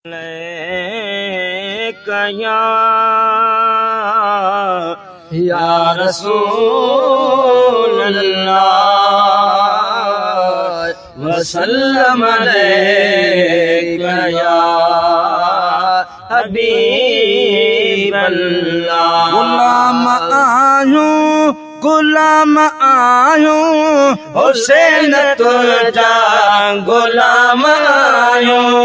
या रसूल अल्लाह वसल्लम अलैका या हबीब अल्लाह। गुलाम आयूं हुसैन तुझा गुलाम आयूं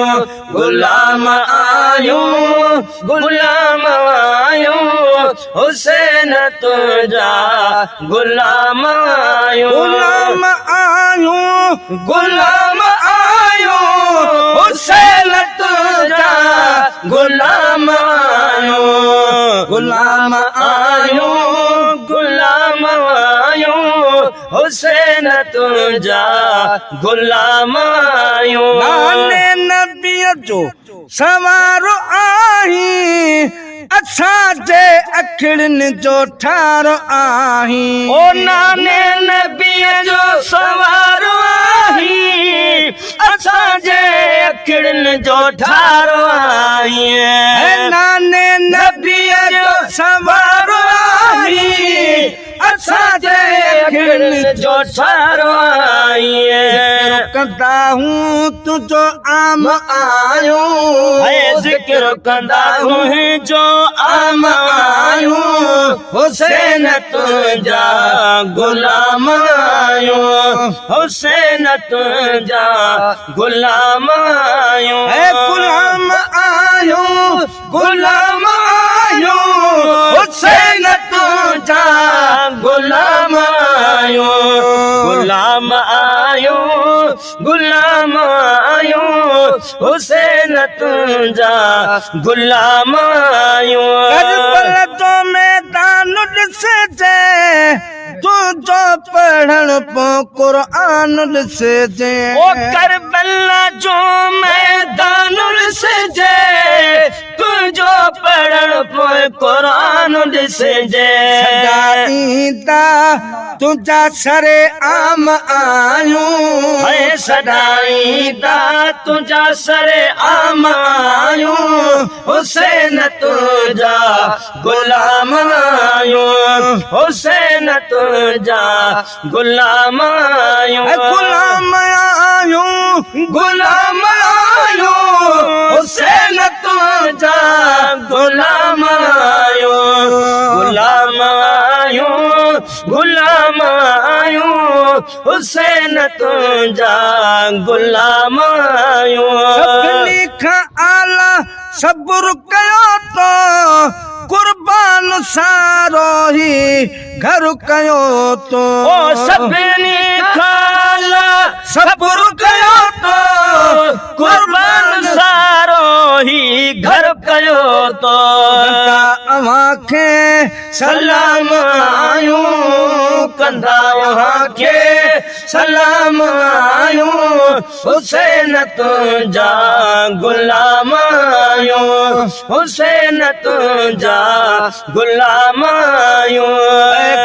गुलाम आयूं गुलाम आयूं हुसैन तुझा गुलाम आयूं गुलाम आयूं गुलाम आयूं हुसैन तुझा गुलाम आयूं गुलाम आयूं गुलाम आयूं हुसैन तुझा गुलाम आयूं। नाने नबी जो सवारो आही असांजे अखिड़नि जो ठारो आही ओ नाने नबी जो सवारो आही असांजे अखिड़नि जो ठारो आही नाने नबी जो सवारो आही असांजे अखिड़नि जो ठारो आई कंदा हूं तुझो आम आयो ज़िक्र कंदा हूं जो आम आयो हुसैन तुझा गुलाम आयो हुसैन तुझा गुलाम आयो गुलाम आयो गुलाम आयो हुसैन तुझा गुलाम आयो गुलाम आयो गुलाम आयो हुसैन तुझा गुलाम आयो। करबल जो मैदान से जे तुझो पढ़ण पो कुरान से जे ओ करबला जो मैदान से जे तुझो पढ़ण पो कुरान से जे सदाईदा तुझा सरे आम आयूं सदाईदा तुझा सरे आम आयूं हुसैन तुझा गुलाम आयूं हुसैन तुझा गुलाम आयूं गुलाम आयूं गुलाम आयूं हुसैन तुझा गुलाम आयूं गुलाम आयूं गुलाम आयूं हुसैन तुझा गुलाम आयूं। सभिनी खां आला सब्र कयो तो कुर्बान सारो ही घर कयो तो ओ सभिनी खां आला सब्र कयो तो कुर्बान सारो ही घर कयो तो अवां खे सलाम आयूं कंदा अवां खे सलाम आयूं हुसैन तुझा गुलाम आयूं हुसैन तुझा गुलाम आयूं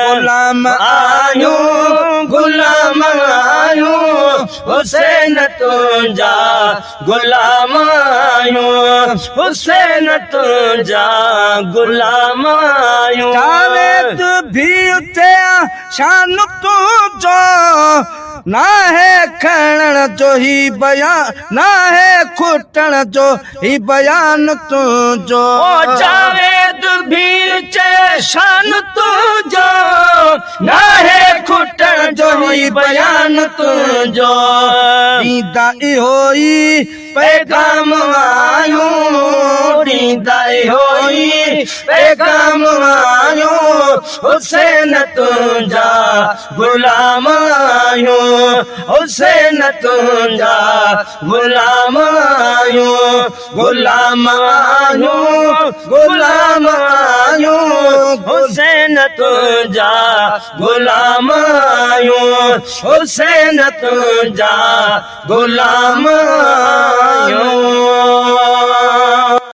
गुलाम आयूं गुलाम आयूं हुसैन तुझा गुलाम आयूं हुसैन तुझा गुलाम आयूं। जावेद भी उते शान तुझो ना है खणण जो ही बयान ना है खुटण जो ही बयान तुझो ओ जावेद भी शान तुझो ना है खुटण जो ही बयान तुझो दीदा होई पैगाम आयूं दीदा होई पैगाम आयूं हुसैन तुझा गुलाम आयूं हुसैन तुझा गुलाम आयूं गुलाम आयूं गुलाम आयूं हुसैन तुझा गुलाम आयूं हुसैन तुझा गुलाम आयूं।